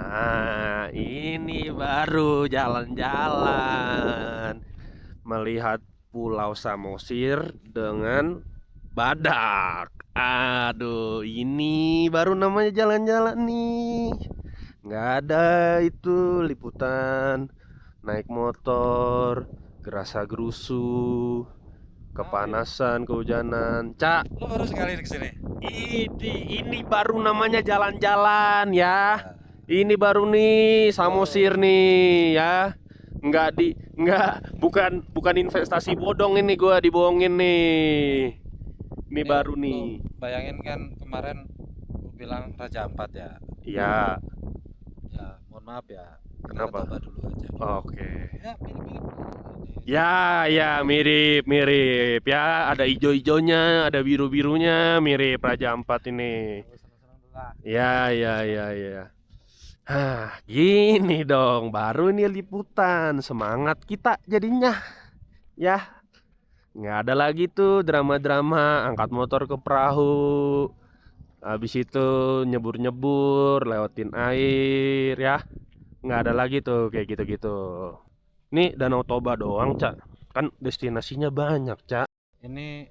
Nah, ini baru jalan-jalan melihat Pulau Samosir dengan badak. Aduh, ini baru namanya jalan-jalan nih. Nggak ada itu liputan naik motor, gerasa gerusu, Oh iya, kepanasan, kehujanan. Cak, lu baru sekali ke sini. ini baru namanya jalan-jalan ya. Ya, Ini baru nih Samosir lu nih ya. Bukan bukan investasi bodong ini gua dibohongin nih. Ini ini baru lu nih. bayangin kan kemarin lu bilang Raja Ampat ya. Iya, Ya, mohon maaf ya. Danau kenapa? Toba dulu aja. Oke. Ya, mirip-mirip. Ini Ya, ya mirip-mirip ya. Ada ijo-ijonya, ada biru-birunya, mirip Raja Ampat ini. nggak usah senang-senang dulu lah. Ya, ya, ya, ya. Gini dong, baru ini liputan, semangat kita jadinya, ya. Nggak ada lagi tuh drama-drama angkat motor ke perahu, habis itu nyebur-nyebur, lewatin air, ya. Nggak ada lagi tuh kayak gitu-gitu. Ini Danau Toba doang, Cak. Kan destinasinya banyak, Cak. Ini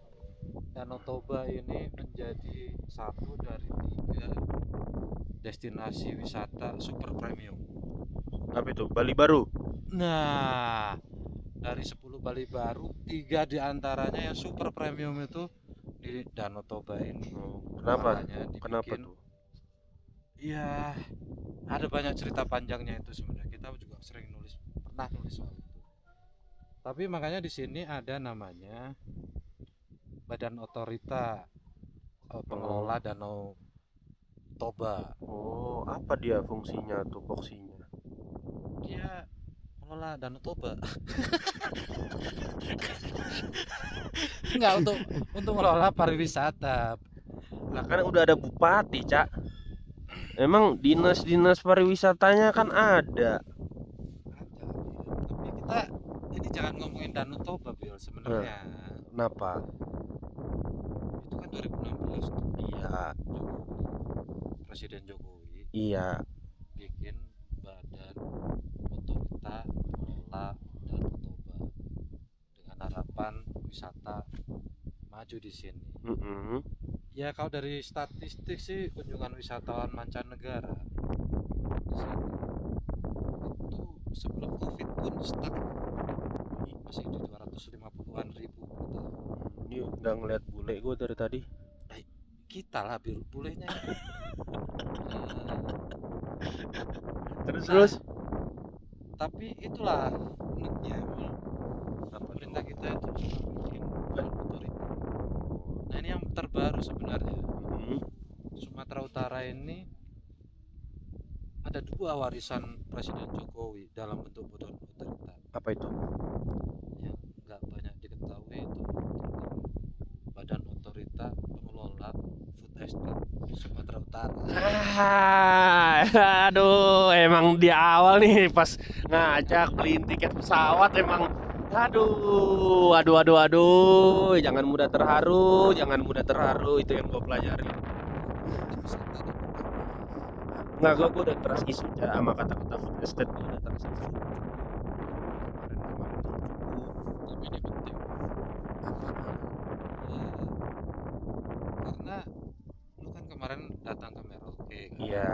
Danau Toba ini menjadi satu dari tiga destinasi wisata super premium. Apa itu? Bali Baru. Nah, dari 10 Bali baru, 3 diantaranya yang super premium itu di Danau Toba ini. Oh, kenapa? Makanya Kenapa dibikin, tuh? ya ada banyak cerita panjangnya itu sebenarnya. Kita juga sering nulis, pernah nulis soal itu. Tapi makanya di sini ada namanya Badan Otorita Oh, Pengelola Danau Toba. oh, apa dia fungsinya tuh, voksinya? Dia pengelola Danau Toba. Enggak, untuk mengelola pariwisata. Lah kan udah ada bupati, Cak. Emang dinas-dinas pariwisatanya kan ada. Ada, tapi kita ini jangan ngomongin Danau Toba, Bil. Nah, Sebenarnya kenapa? itu kan 2016 tuh, Iya, Presiden Jokowi iya. bikin badan otorita pengelola Danau Toba dengan harapan wisata maju di sini. Mm-mm. Ya kalau dari statistik sih kunjungan wisatawan mancanegara di sini itu sebelum Covid pun stuck masih di 250-an ribu kita. Ini udah ngeliat bule gue dari tadi. Eh, kita lah biru bolehnya. Nah, Terus tapi itulah uniknya apa tuh? pemerintah kita itu suka bikin badan otorita. Nah ini yang terbaru sebenarnya. Mm-mm. Sumatera Utara ini ada dua warisan Presiden Jokowi dalam bentuk badan otorita Apa itu? yang nggak banyak diketahui itu tentang badan otorita pengelola food estate Sumatera Utara. Aduh, emang di awal nih pas ngajak beliin tiket pesawat emang aduh, jangan mudah terharu, itu yang gue pelajarin. Wisata dan Nggak, gue udah trust isu ya sama kata-kata food estate, gue udah trust isu. Kemarin tapi ini penting. Karena lu kan kemarin datang ke Merauke kan. iya,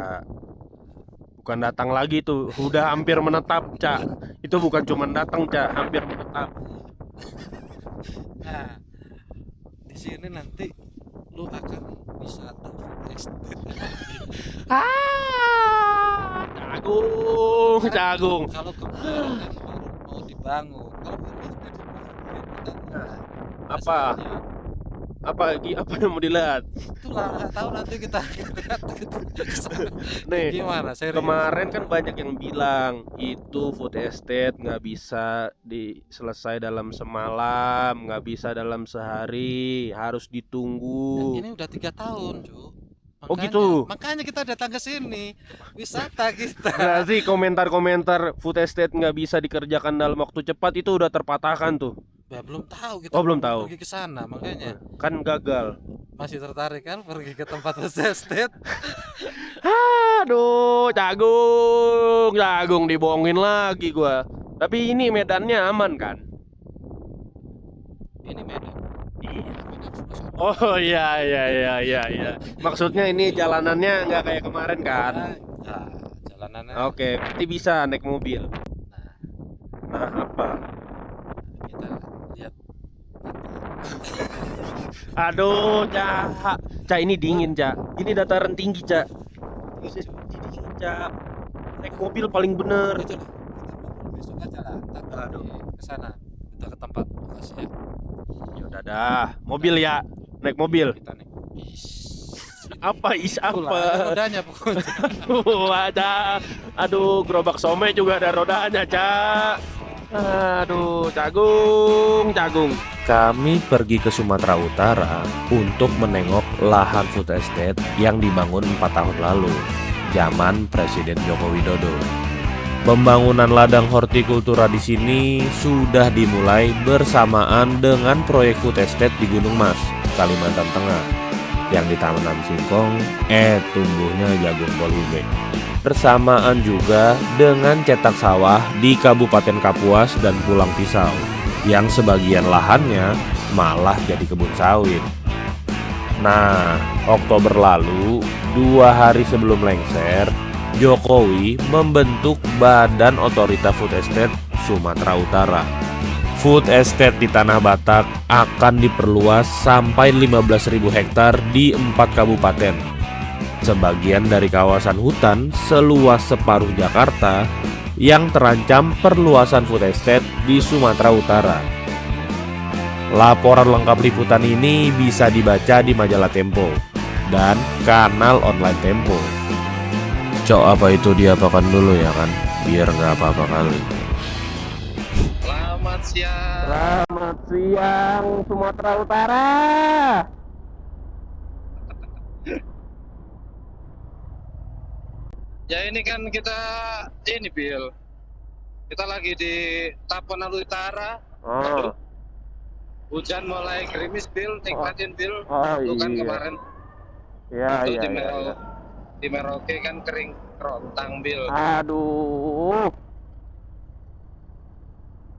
bukan datang lagi tuh, udah hampir menetap, Cak. Itu bukan cuma datang, Cak, hampir menetap. Nah, di sini nanti lu akan wisata food estate. Jagung, Kan jagung. kalau kemarin kan baru mau dibangun. Kalau baru sudah dibangun, ya kita Nah, apa hasilnya apa yang mau dilihat? itulah nggak tahu nanti kita lihat itu Nih, gimana serius. kemarin kan banyak yang bilang itu food estate nggak bisa diselesai dalam semalam, nggak bisa dalam sehari, harus Ya, ditunggu. ini udah 3 tahun, Cuk. Oh Makanya, gitu. makanya kita datang ke sini wisata kita. Berarti komentar-komentar food estate nggak bisa dikerjakan dalam waktu cepat itu udah terpatahkan tuh. Ya, belum tahu kita Oh belum belum tahu. pergi ke sana, makanya Kan gagal. masih tertarik kan pergi ke tempat food estate. Aduh, jagung dibohongin lagi gua. Tapi ini medannya aman kan? Ini Medan. Iya. Medan Sumatera. Oh iya. Maksudnya ini jalanannya nggak kayak kemarin kan? Nah, jalanannya. Oke, berarti bisa naik mobil. Nah, Nah, apa? kita lihat Aduh, Cak ini dingin, Cak. Ini dataran tinggi, Cak. Ini dingin, Cak. Naik mobil paling bener. itu lah. Besok aja lah. Ntar Aduh. ke sana. Kita ke tempat lokasinya. Ya udah dah, mobil ya. Naik mobil. Kita nih. Apa Itulah, ada apa? rodanya pokoknya. Ada. Aduh, gerobak somai juga ada rodanya, Cak. Aduh, jagung. Kami pergi ke Sumatera Utara untuk menengok lahan food estate yang dibangun 4 tahun lalu, zaman Presiden Joko Widodo. Pembangunan ladang hortikultura di sini sudah dimulai bersamaan dengan proyek food estate di Gunung Mas, Kalimantan Tengah. Yang ditanam singkong, tumbuhnya jagung polybag. Bersamaan juga dengan cetak sawah di Kabupaten Kapuas dan Pulang Pisau, yang sebagian lahannya malah jadi kebun sawit. Nah, Oktober lalu, 2 hari sebelum lengser, Jokowi membentuk Badan Otorita Food Estate Sumatera Utara. Food estate di Tanah Batak akan diperluas sampai 15.000 hektar di 4 kabupaten. Sebagian dari kawasan hutan seluas separuh Jakarta yang terancam perluasan food estate di Sumatera Utara. Laporan lengkap liputan ini bisa dibaca di majalah Tempo dan kanal online Tempo. Cok, apa itu diapakan dulu ya kan, biar nggak apa-apa kali. Selamat siang. Selamat siang Sumatera Utara. Ya ini kan kita ini Bill. Kita lagi di Tapanuli Utara. Oh, Hujan mulai gerimis Bill, nikmatin Bill. oh Lu kan iya. kemarin Ya, itu iya, iya. di Merauke kan kering kerontang Bill. Aduh.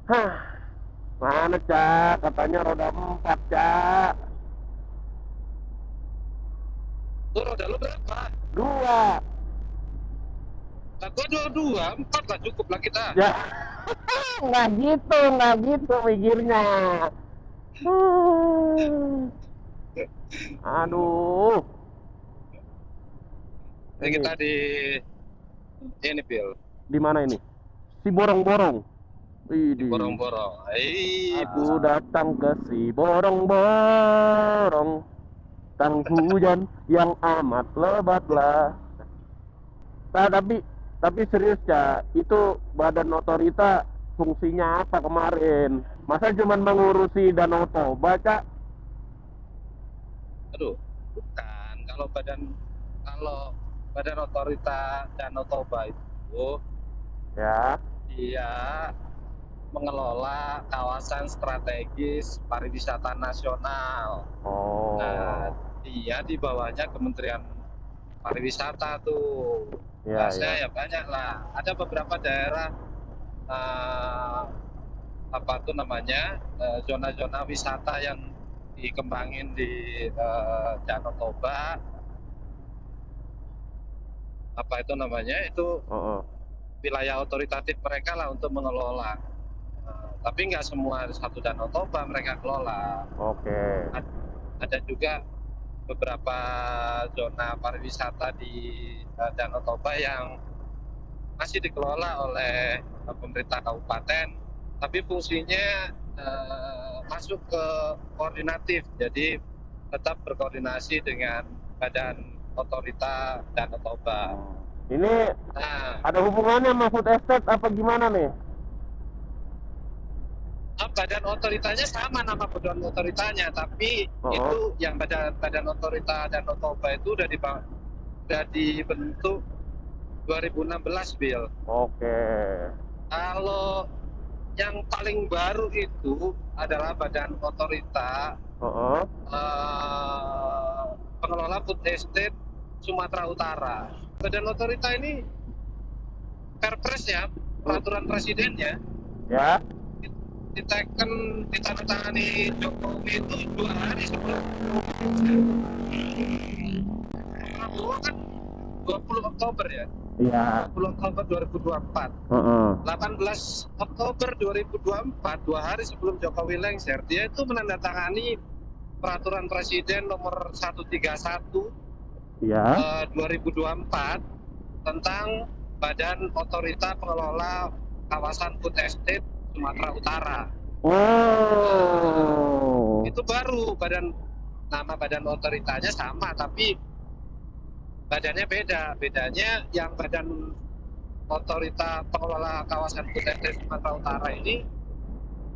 Hah. Mana, Cak? Katanya roda 4, Cak. Lu roda lu berapa? 2. Nah, gua 22, 4 lah cukup lah kita. Ya. Nggak gitu mikirnya. Aduh. Jadi kita di ini Bill, Di mana ini? Si borong-borong. di Widih. Borong-Borong. Aku datang ke si borong-borong, tang hujan yang amat lebatlah. Nah, tapi serius, Cak, itu badan otorita fungsinya apa kemarin? Masa cuma mengurusi Danau Toba, Cak? Aduh, bukan. Kalau badan otorita Danau Toba itu Ya. dia mengelola kawasan strategis pariwisata nasional. Oh. Nah, dia di bawahnya Kementerian Pariwisata tuh. Ya, Bahasanya ya. ya banyak lah. Ada beberapa daerah apa tuh namanya zona-zona wisata yang dikembangin di Danau Toba. Apa itu namanya? Itu Oh. wilayah otoritatif mereka lah untuk mengelola. Tapi nggak semua satu Danau Toba mereka kelola. Oke. Ada juga beberapa zona pariwisata di Danau Toba yang masih dikelola oleh pemerintah kabupaten, tapi fungsinya masuk ke koordinatif, jadi tetap berkoordinasi dengan badan otorita Danau Toba. Ini Nah, ada hubungannya sama food estate apa gimana nih? badan otoritanya sama nama badan otoritanya, tapi itu yang badan otorita Danau Toba itu udah dibentuk 2016 Bill. Oke. Kalau yang paling baru itu adalah badan otorita pengelola food estate Sumatera Utara. Badan otorita ini Perpres ya, peraturan presiden ya, Ya. ditandatangani Jokowi itu 2 hari sebelum Prabowo kan 20 Oktober ya, Iya. 20 Oktober 2024. Heeh. 18 Oktober 2024, 2 hari sebelum Jokowi lengser, dia itu menandatangani peraturan presiden nomor 131 Iya. 2024 tentang Badan Otorita Pengelola Kawasan Food Estate Sumatera Utara. Oh. Itu baru nama badan otoritanya sama, tapi badannya beda. Bedanya yang Badan Otorita Pengelola Kawasan Food Estate Sumatera Utara ini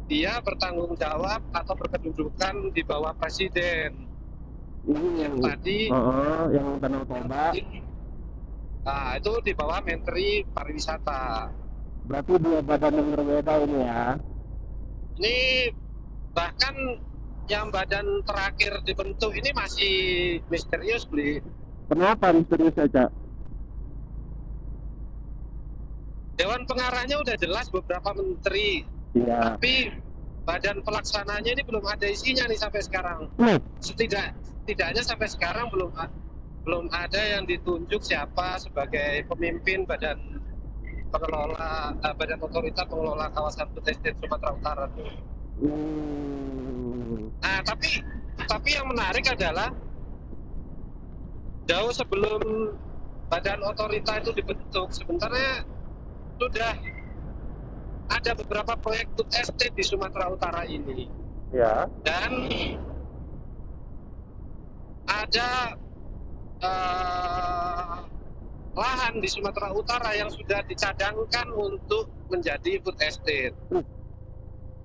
dia bertanggung jawab atau berkedudukan di bawah presiden. Ini yang Tadi yang Danau Toba. nah, itu di bawah Menteri Pariwisata. Berarti dua badan yang berbeda ini ya. Ini bahkan yang badan terakhir dibentuk ini masih misterius, Bli. Kenapa misterius saja? Dewan pengarahnya udah jelas beberapa menteri, Iya. tapi badan pelaksananya ini belum ada isinya nih sampai sekarang. Setidaknya sampai sekarang belum ada yang ditunjuk siapa sebagai pemimpin badan otorita pengelola kawasan food estate Sumatera Utara. Nah, tapi yang menarik adalah jauh sebelum badan otorita itu dibentuk, sebenarnya sudah ada beberapa proyek food estate di Sumatera Utara ini. Ya. Dan ada lahan di Sumatera Utara yang sudah dicadangkan untuk menjadi food estate.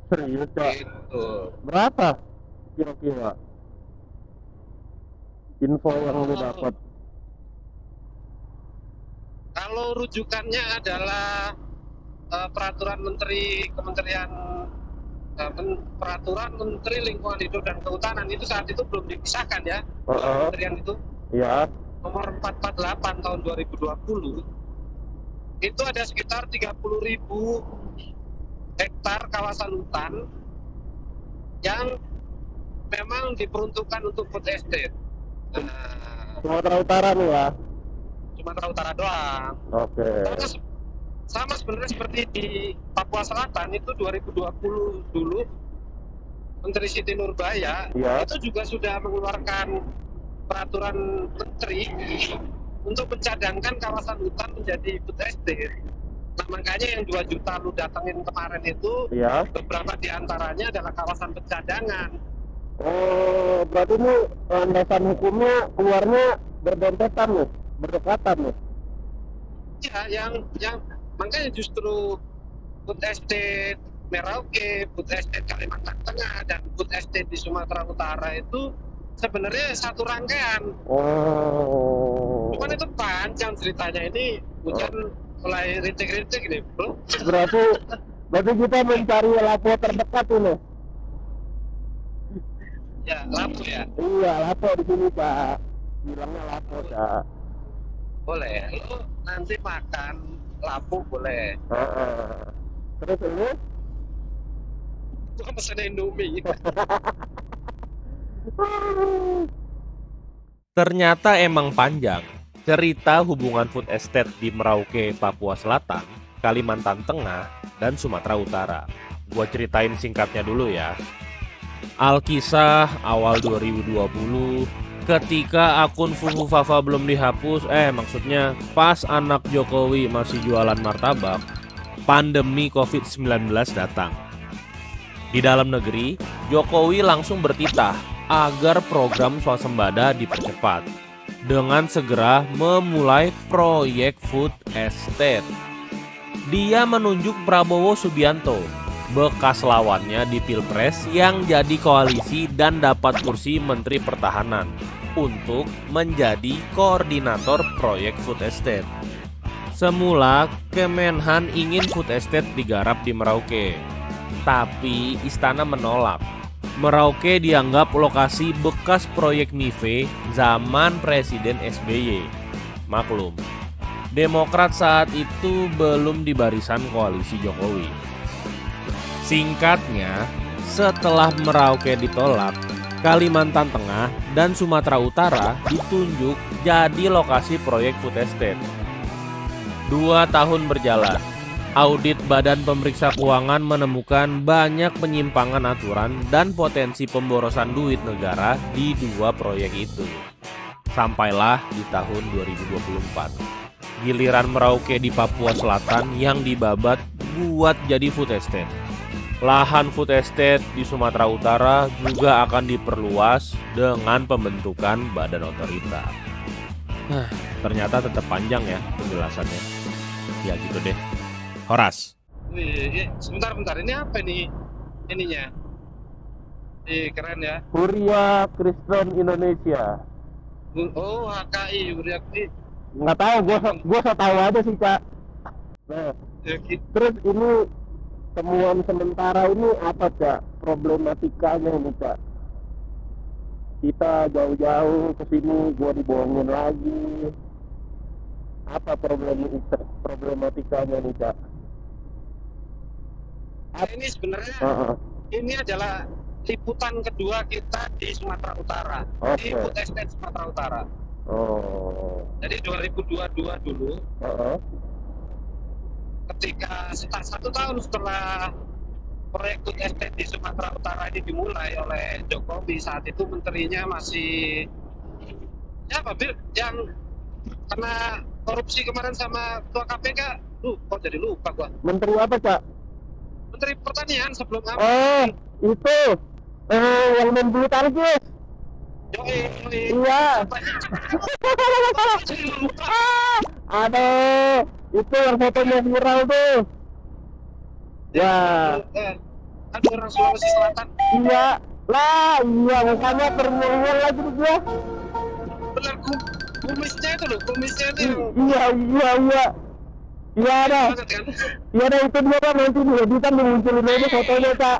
Serius, Pak? Gitu. Berapa kira-kira info yang lu dapat? Kalau rujukannya adalah peraturan Menteri Lingkungan Hidup dan Kehutanan, itu saat itu belum dipisahkan ya, kementerian itu. Iya. Nomor 448 tahun 2020, itu ada sekitar 30.000 hektar kawasan hutan yang memang diperuntukkan untuk food estate. Sumatera Utara nih ya. Sumatera Utara doang. Oke. Sama sebenarnya seperti di Papua Selatan itu 2020 dulu Menteri Siti Nurbaya itu juga sudah mengeluarkan peraturan menteri untuk mencadangkan kawasan hutan menjadi food estate. Nah, makanya yang 2 juta lu datengin kemarin itu beberapa diantaranya adalah kawasan pencadangan. Oh, berarti ini landasan hukumnya keluarnya berdempetan nih, berdekatan nih. Ya, yang makanya justru food estate Merauke, food estate Kalimantan Tengah, dan food estate di Sumatera Utara itu sebenarnya satu rangkaian. Oh. Cuman itu panjang ceritanya, ini hujan mulai rintik-rintik nih, bro. Berarti kita mencari lapo terdekat ini. Ya, lapo ya. Iya, lapo di sini, Pak. Bilangnya lapo, Pak. Boleh, lu nanti makan lapo boleh. Terus ini? Gua pesen Indomie. Ternyata emang panjang cerita hubungan food estate di Merauke, Papua Selatan, Kalimantan Tengah, dan Sumatera Utara. Gua ceritain singkatnya dulu ya. Alkisah awal 2020, ketika akun Fufufafa belum dihapus, maksudnya pas anak Jokowi masih jualan martabak, pandemi COVID-19 datang. Di dalam negeri, Jokowi langsung bertitah agar program swasembada dipercepat dengan segera memulai proyek food estate. Dia menunjuk Prabowo Subianto, bekas lawannya di Pilpres yang jadi koalisi dan dapat kursi Menteri Pertahanan, untuk menjadi koordinator proyek food estate. Semula Kemenhan ingin food estate digarap di Merauke, tapi istana menolak. Merauke dianggap lokasi bekas proyek Nive zaman Presiden SBY. Maklum, Demokrat saat itu belum di barisan koalisi Jokowi. Singkatnya, setelah Merauke ditolak, Kalimantan Tengah dan Sumatera Utara ditunjuk jadi lokasi proyek food estate. 2 tahun berjalan, audit Badan Pemeriksa Keuangan menemukan banyak penyimpangan aturan dan potensi pemborosan duit negara di 2 proyek itu. Sampailah di tahun 2024. Giliran Merauke di Papua Selatan yang dibabat buat jadi food estate. Lahan food estate di Sumatera Utara juga akan diperluas dengan pembentukan badan otorita. Ternyata tetap panjang ya penjelasannya. Ya gitu deh. Horas. Wih, sebentar, ini apa nih ininya? Keren ya. Huria Kristen Indonesia. Oh, HKI, Uriakti. Nggak tahu, gue so tahu aja sih, Cak. Nah, Ya, gitu. terus ini temuan sementara ini apa, Cak? Problematikanya ini, Cak. Kita jauh-jauh ke sini, gue dibohongin lagi. Apa problematikanya nih, Cak? Nah, ini sebenarnya ini adalah liputan kedua kita di Sumatera Utara, di Oke. food estate Sumatera Utara. Oh. Jadi 2022 dulu, ketika setelah 1 tahun setelah proyek food estate di Sumatera Utara ini dimulai oleh Jokowi, saat itu menterinya masih siapa, Bil? Yang kena korupsi kemarin sama ketua KPK, kok jadi lupa gua. Menteri apa, Cak? Menteri Pertanian sebelum apa? Oh, itu. Yang main bulu tangkis. Yoi. Iya. Jadi lupa. Aduh, itu yang fotonya viral tuh. Ya, Ada orang Sulawesi Selatan. iya. Lah, iya mukanya termurmur lagi tuh dia. Benar, kumisnya itu loh, kumisnya itu yang Iya. Iya ada. banget kan. Iya ada itu dia, Pak. Nanti di editan dimunculin aja fotonya, Cak.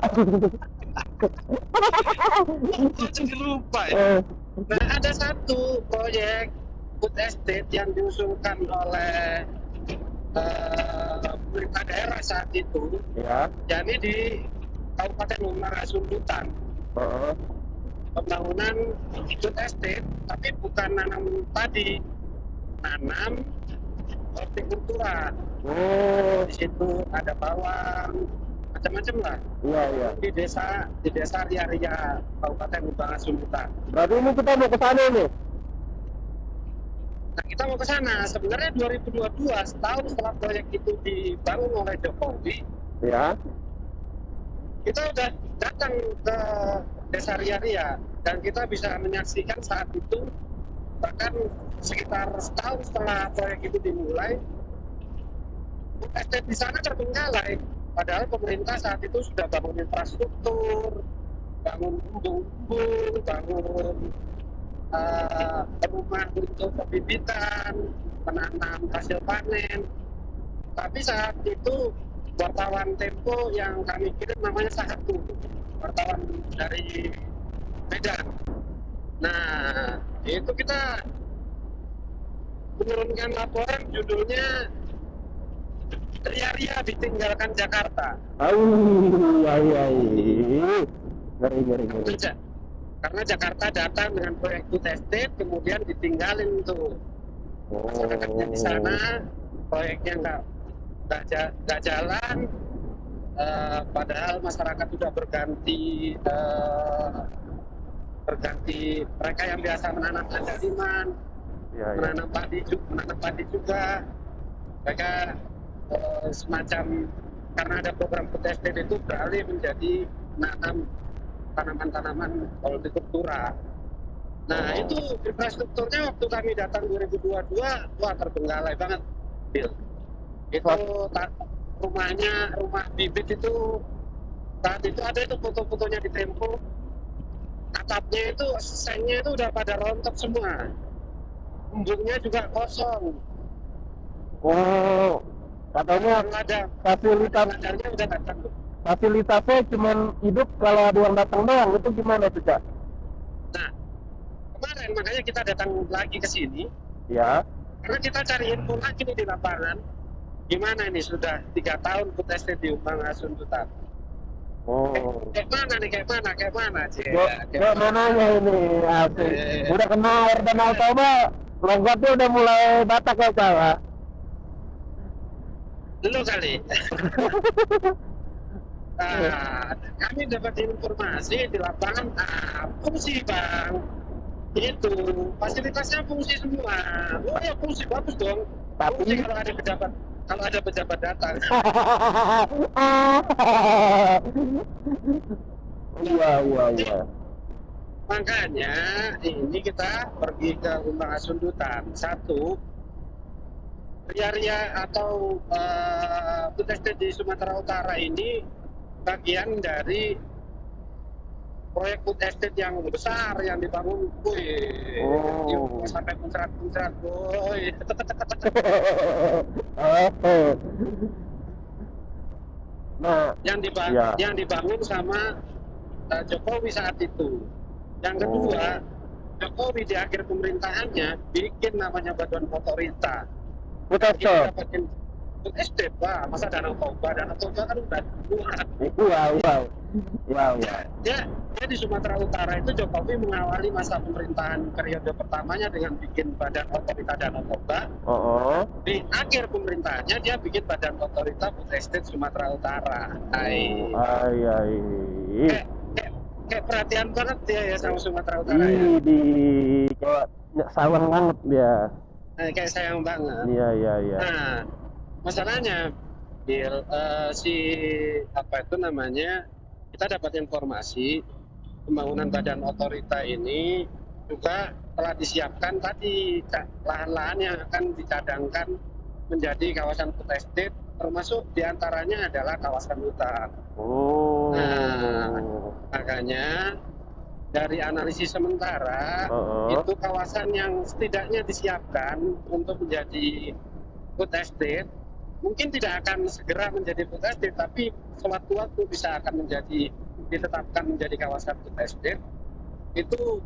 Jadi lupa ya. Eh, Nah, ada satu proyek food estate yang diusulkan oleh pemerintah daerah saat itu, ya. yakni di Kabupaten Muara Sundutan. Pembangunan food estate, tapi bukan nanam padi, nanam hortikultura. Oh, Di situ ada bawang, macam-macam lah. iya. Di desa Ria-Ria Kabupaten Muara Sundutan. Berarti ini kita mau ke sana nih. Nah, kita mau ke sana. Sebenarnya 2022, setahun setelah proyek itu dibangun oleh Jokowi, Ya. kita udah datang ke desa Ria-Ria dan kita bisa menyaksikan saat itu, bahkan sekitar setahun setelah proyek itu dimulai, estate di sana terbengkalai. Padahal pemerintah saat itu sudah bangun infrastruktur, bangun umbung-umbung, bangun rumah untuk pembibitan, menanam hasil panen. Tapi saat itu wartawan Tempo yang kami kirim namanya Sahatu, wartawan dari Medan. Nah, itu kita menurunkan laporan judulnya Ria-Ria ditinggalkan Jakarta. Ngeri. Karena Jakarta datang dengan proyek food estate, kemudian ditinggalin tuh masyarakatnya di sana, proyeknya nggak jalan, padahal masyarakat sudah berganti mereka yang biasa menanam andaliman, menanam padi juga, mereka semacam karena ada program food estate itu beralih menjadi menanam tanaman-tanaman hortikultura. Nah, itu infrastrukturnya waktu kami datang 2022, wah terbengkalai banget, Bill. Itu rumah bibit itu saat itu ada itu foto-fotonya di Tempo. Atapnya itu, sengnya itu udah pada rontok semua. Embungnya juga kosong. Oh, katanya Ada fasilitasnya udah datang. cuma hidup kalau ada yang datang doang. Itu gimana tuh, Cak? Nah, kemarin makanya kita datang lagi ke sini Ya. Karena kita cari info lagi nih di lapangan, gimana ini sudah 3 tahun food estate di Umbang Asundutan. Oh. Kayak mana, Cie? Kayak mananya ini asik. Udah kena air Danau Toba, logatnya udah mulai Batak ya Cak? Lu kali. Kami dapat informasi di lapangan, fungsi bang, itu fasilitasnya fungsi semua. Oh ya fungsi bagus dong. Fungsi kalau ada pejabat datang. Iya. Makanya ini kita pergi ke Umbang Asundutan. Satu, ria-ria atau food estate di Sumatera Utara ini bagian dari proyek food estate yang besar yang dibangun, sampai puncak-puncak, boy. Nah, yang dibangun sama Jokowi saat itu. Yang kedua, Jokowi di akhir pemerintahannya bikin namanya Badan Otorita. Kita dapetin food estate, Pak. Masa Danau Toba kan udah luar. Wow. Dia di Sumatera Utara itu Jokowi mengawali masa pemerintahan periode pertamanya dengan bikin Badan Otorita Danau Toba. Di akhir pemerintahannya dia bikin Badan Otorita Food Estate Sumatera Utara. Kayak perhatian banget dia ya sama Sumatera Utara ya. Kayak sayang banget dia. Kayak sayang banget. Iya. Nah, masalahnya Bill, kita dapat informasi pembangunan Badan Otorita ini juga telah disiapkan tadi lahan-lahan yang akan dicadangkan menjadi kawasan food estate, termasuk diantaranya adalah kawasan hutan. Nah, makanya dari analisis sementara itu kawasan yang setidaknya disiapkan untuk menjadi food estate mungkin tidak akan segera menjadi food estate, tapi sewaktu-waktu bisa akan ditetapkan menjadi kawasan food estate. Itu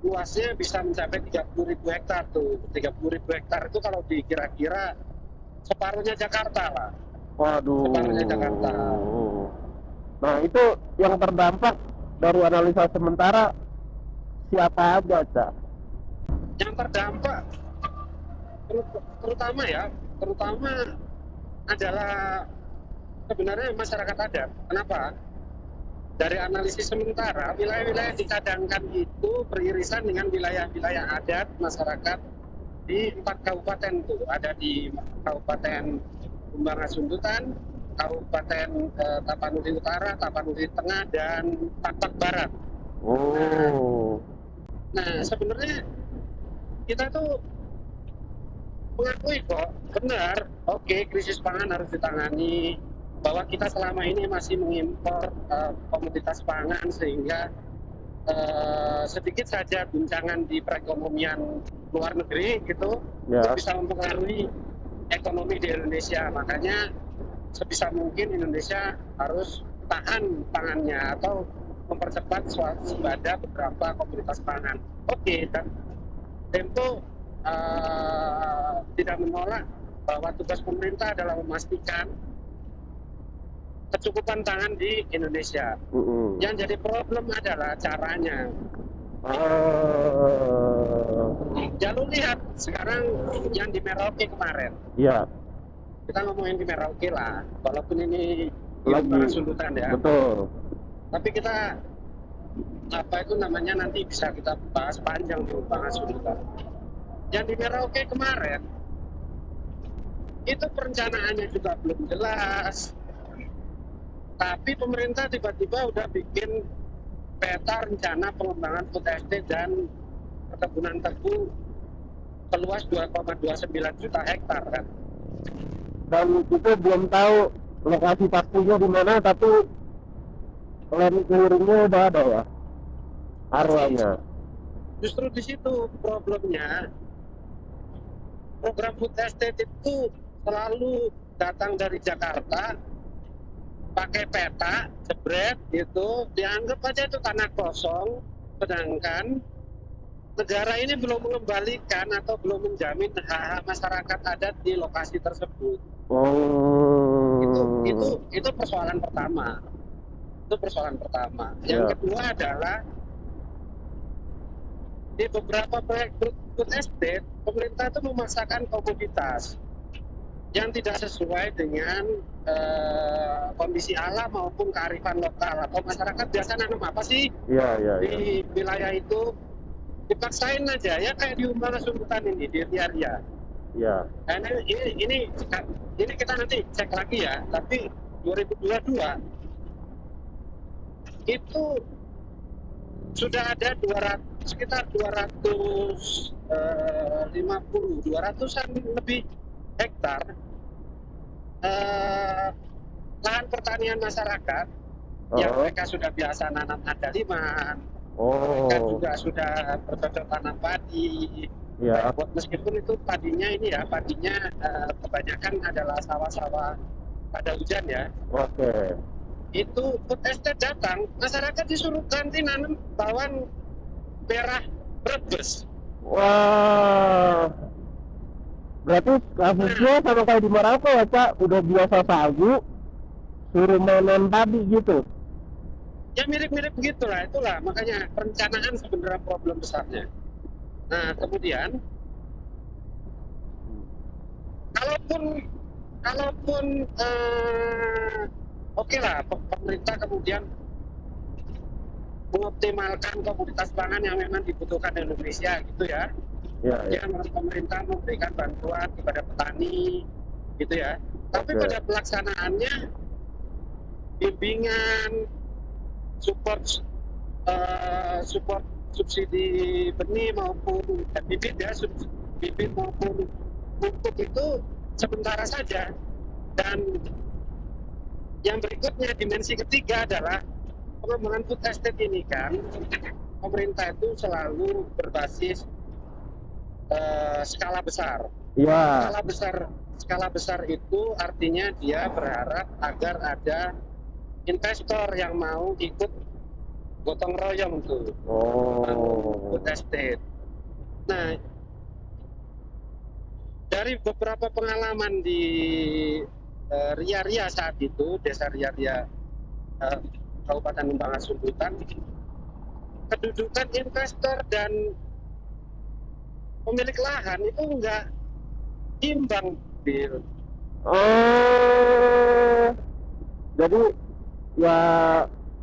luasnya bisa mencapai 30.000 hektar tuh. 30.000 hektar itu kalau dikira-kira separuhnya Jakarta lah. Waduh. Separuhnya Jakarta. Nah, itu yang terdampak dari analisa sementara siapa aja, Cak? Yang terdampak terutama adalah sebenarnya masyarakat adat. Kenapa? Dari analisis sementara, wilayah-wilayah dicadangkan itu beririsan dengan wilayah-wilayah adat masyarakat di 4 kabupaten tuh. Ada di Kabupaten Umbang Asundutan, Kabupaten Tapanuli Utara, Tapanuli Tengah, dan Pakpak Barat. Nah, sebenarnya kita tuh mengakui kok, benar, oke, krisis pangan harus ditangani, bahwa kita selama ini masih mengimpor komoditas pangan sehingga sedikit saja guncangan di perekonomian luar negeri gitu itu bisa mempengaruhi ekonomi di Indonesia. Makanya sebisa mungkin Indonesia harus tahan pangannya atau mempercepat swasembada beberapa komoditas pangan. Oke, dan Tempo tidak menolak bahwa tugas pemerintah adalah memastikan kecukupan pangan di Indonesia. Yang jadi problem adalah caranya. Ya lu lihat sekarang yang di Merauke kemarin. Iya. Kita ngomongin di Merauke lah, walaupun ini Umbang Asundutan ya. Betul. Tapi kita nanti bisa kita bahas panjang di Umbang Asundutan. Yang di Merauke kemarin itu perencanaannya juga belum jelas. Tapi pemerintah tiba-tiba udah bikin peta rencana pengembangan food estate dan perkebunan tebu seluas 2,29 juta hektar kan. Dan kita belum tahu lokasi pastinya di mana, tapi land clearingnya udah ada ya, areanya. Justru di situ problemnya. Program food estate itu selalu datang dari Jakarta, pakai peta, jebret gitu, dianggap aja itu tanah kosong, sedangkan negara ini belum mengembalikan atau belum menjamin hak-hak masyarakat adat di lokasi tersebut. Itu persoalan pertama. Itu persoalan pertama. Yang Ya. kedua adalah di beberapa proyek food estate, pemerintah itu memaksakan komoditas yang tidak sesuai dengan kondisi alam maupun kearifan lokal. Atau masyarakat biasa nanam apa sih Iya, iya, iya. di wilayah itu, dipaksain aja ya, kayak di Umbala Sumbutan ini, di Ria-Ria. Iya. Nah, ini kita nanti cek lagi ya, tapi 2022 itu sudah ada sekitar 200-an lebih hektar lahan pertanian masyarakat yang Oh. mereka sudah biasa nanam andaliman, mereka Oh. juga sudah bercocok tanam padi. Iya. Meskipun itu padinya kebanyakan adalah sawah-sawah pada hujan ya. Oke. Itu food estate datang, masyarakat disuruh ganti nanam bawang merah Brebes. Wah. Berarti kasusnya sama kayak di Merauke ya, Cak? Udah biasa sagu, suruh nanam padi gitu. Ya mirip-mirip begitulah, itulah makanya perencanaan sebenarnya problem besarnya. Nah kemudian kalaupun oke lah, pemerintah kemudian mengoptimalkan komoditas pangan yang memang dibutuhkan di Indonesia gitu ya. Iya, iya. Kemudian pemerintah memberikan bantuan kepada petani gitu ya. Tapi Oke. pada pelaksanaannya bimbingan, support subsidi benih maupun bibit ya, bibit maupun pupuk itu sementara saja. Dan yang berikutnya, dimensi ketiga adalah pengembangan food estate ini kan, pemerintah itu selalu berbasis skala besar. Iya. Skala besar itu artinya dia berharap agar ada investor yang mau ikut gotong royong tuh Oh. food estate. Nah, dari beberapa pengalaman di Ria-Ria saat itu, desa Ria-Ria Kabupaten Lembangan Sumbutan, kedudukan investor dan pemilik lahan itu enggak imbang, Bill. Oh. Jadi ya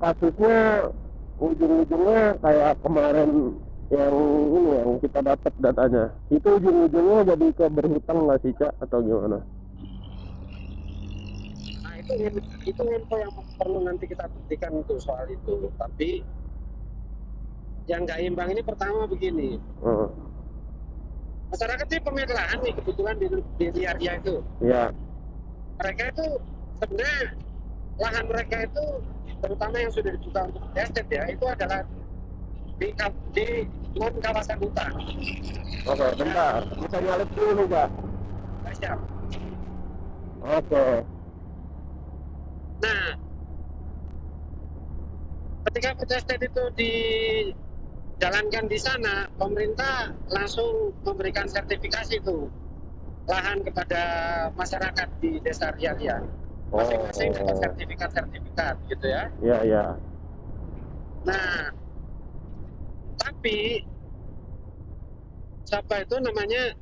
kasusnya ujung-ujungnya kayak kemarin yang ini yang kita dapat datanya. Itu ujung-ujungnya jadi ke berhutang nggak sih, Cak, atau gimana? Nah, itu info yang perlu nanti kita buktikan untuk soal itu. Tapi yang nggak imbang ini pertama begini, Oh. masyarakat ini pemilik lahan nih, kebetulan di Ria-Ria itu, Iya. mereka itu sebenarnya lahan mereka itu, terutama yang sudah dibuka untuk estate ya, itu adalah di non kawasan hutan. Oke, bentar. Bisa nyalip dulu nih, Cak. Nah, siap. Oke. Nah, ketika food estate itu dijalankan di sana, pemerintah langsung memberikan sertifikasi itu lahan kepada masyarakat di desa Ria-Ria. Masing-masing dapat sertifikat gitu ya. Iya, iya. Nah, tapi siapa itu namanya,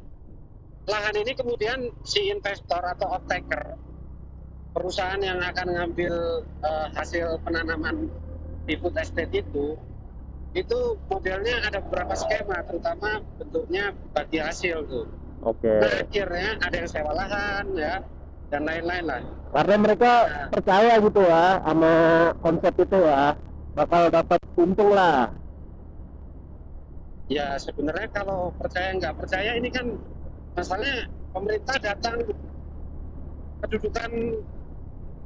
lahan ini kemudian si investor atau off-taker, perusahaan yang akan ngambil hasil penanaman di food estate itu modelnya ada beberapa skema, terutama bentuknya bagi hasil tuh. Oke. Nah, akhirnya ada yang sewa lahan ya, dan lain-lain lah. Karena mereka percaya gitu ya sama konsep itu ya, bakal dapat untung lah. Ya sebenarnya kalau percaya nggak percaya ini kan masalahnya, pemerintah datang, kedudukan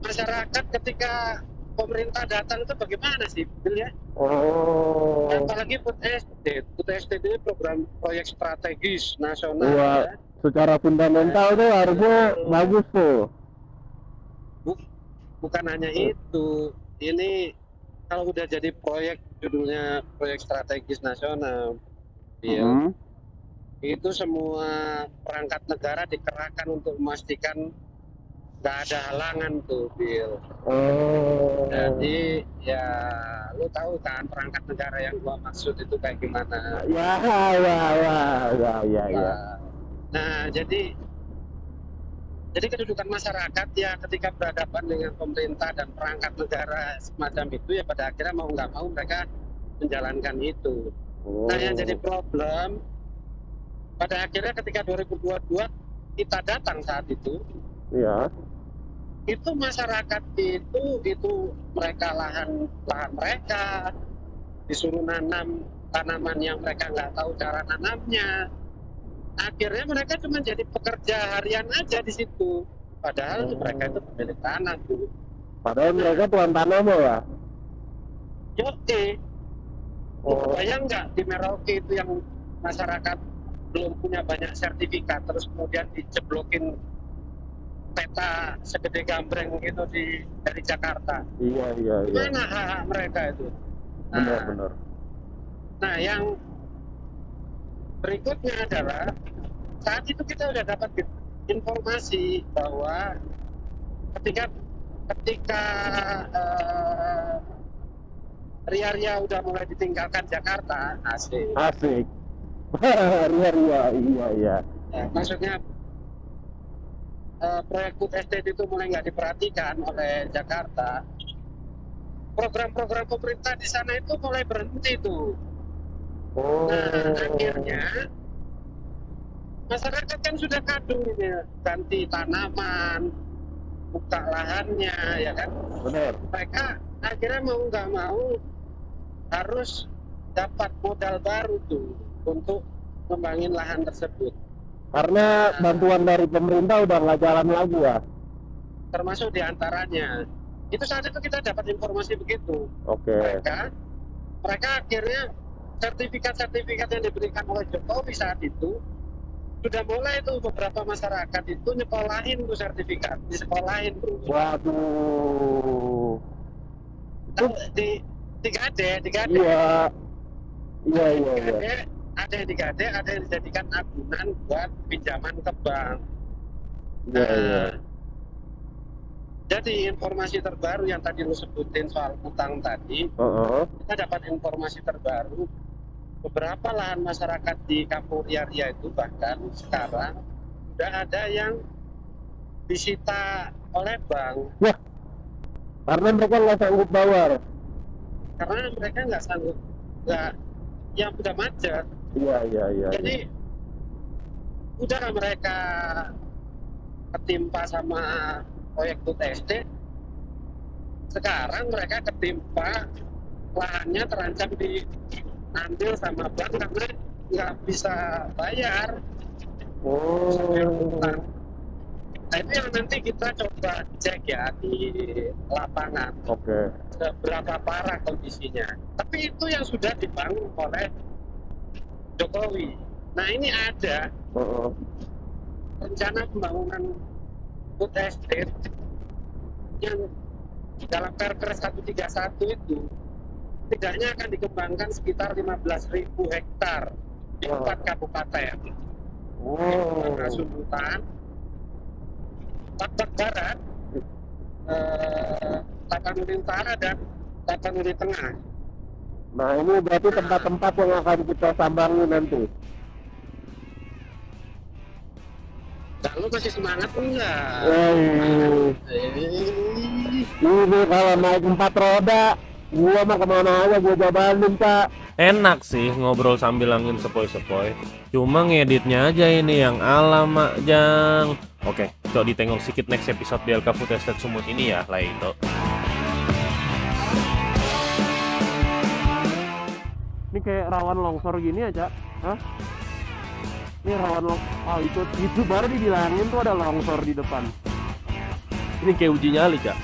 masyarakat ketika pemerintah datang itu bagaimana sih, Bill ya? Oh. Apalagi food estate ini program proyek strategis nasional Wah, ya. secara fundamental tuh harusnya bagus tuh. Bukan hanya itu, ini kalau udah jadi proyek, judulnya proyek strategis nasional, Bill. Itu semua perangkat negara dikerahkan untuk memastikan nggak ada halangan tuh, Bill. Jadi ya lu tahu kan perangkat negara yang gua maksud itu kayak gimana. Ya. Nah, jadi kedudukan masyarakat ya ketika berhadapan dengan pemerintah dan perangkat negara semacam itu ya pada akhirnya mau nggak mau mereka menjalankan itu. Nah, yang jadi problem pada akhirnya ketika 2022 kita datang saat itu, Iya. itu masyarakat itu mereka lahan mereka disuruh nanam tanaman yang mereka nggak tahu cara nanamnya. Akhirnya mereka cuma jadi pekerja harian aja di situ. Padahal mereka itu pemilik tanah, Bu. Padahal mereka tuan tanah ya. Yoke. Bayang nggak di Merauke itu yang masyarakat belum punya banyak sertifikat, terus kemudian dijeblokin peta segede gambreng gitu dari Jakarta. Iya. Mana hak mereka itu? Benar. Nah, yang berikutnya adalah saat itu kita sudah dapat informasi bahwa ketika Ria udah mulai ditinggalkan Jakarta, asik. Ria, iya. Ya, maksudnya proyek food estate itu mulai nggak diperhatikan oleh Jakarta. Program-program pemerintah di sana itu mulai berhenti tuh. Nah, akhirnya masyarakat kan sudah kadung ini ganti tanaman, buka lahannya, ya kan? Benar. Mereka akhirnya mau nggak mau harus dapat modal baru tuh untuk ngembangin lahan tersebut. Karena bantuan dari pemerintah udah nggak jalan lagi ya. Termasuk diantaranya. Itu saat itu kita dapat informasi begitu. Oke. Mereka akhirnya sertifikat yang diberikan oleh Jokowi saat itu sudah mulai tuh beberapa masyarakat itu nyekolahin tuh sertifikat, disekolahin bro. Waduh. Itu di 3D. Iya. Ada yang digade, ada yang dijadikan agunan buat pinjaman ke bank. Iya. Jadi informasi terbaru yang tadi lu sebutin soal utang tadi, kita dapat informasi terbaru beberapa lahan masyarakat di Kampung Ria itu bahkan sekarang sudah ada yang disita oleh bank. Wah, karena mereka nggak sanggup bayar. Karena mereka nggak sanggup, yang udah macet. Iya. Jadi udah mereka ketimpa sama proyek food estate, sekarang mereka ketimpa lahannya terancam diambil sama bank karena nggak bisa bayar. Nah, itu yang nanti kita coba cek ya di lapangan. Oke. Seberapa parah kondisinya. Tapi itu yang sudah dibangun oleh Jokowi. Nah, ini ada rencana pembangunan food estate yang dalam Perpres 131 itu tidaknya akan dikembangkan sekitar 15.000 hektar di 4 kabupaten. Sultan, Papua Barat, Tapanuli Utara dan Tapanuli Tengah. Nah, ini berarti tempat-tempat yang akan kita sambangi nanti. Lu masih semangat enggak? Ini kalau naik 4 roda, gua mah kemana aja gua jabanin, Kak. Enak sih ngobrol sambil angin sepoi-sepoi. Cuma ngeditnya aja ini yang alamak jang. Oke, coba ditengok sedikit next episode DLK Food Estate Sumut ini ya lah itu. Ini kayak rawan longsor gini aja. Hah? Ini rawan longsor. Itu baru dibilangin tuh ada longsor di depan. Ini kayak uji nyali, Cak.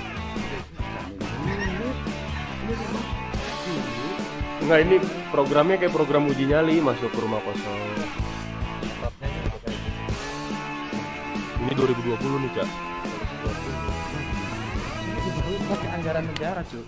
Enggak, ini programnya kayak program uji nyali masuk ke rumah kosong. Ini 2020 nih, Cak. 2020. Ini pakai anggaran negara, cuy.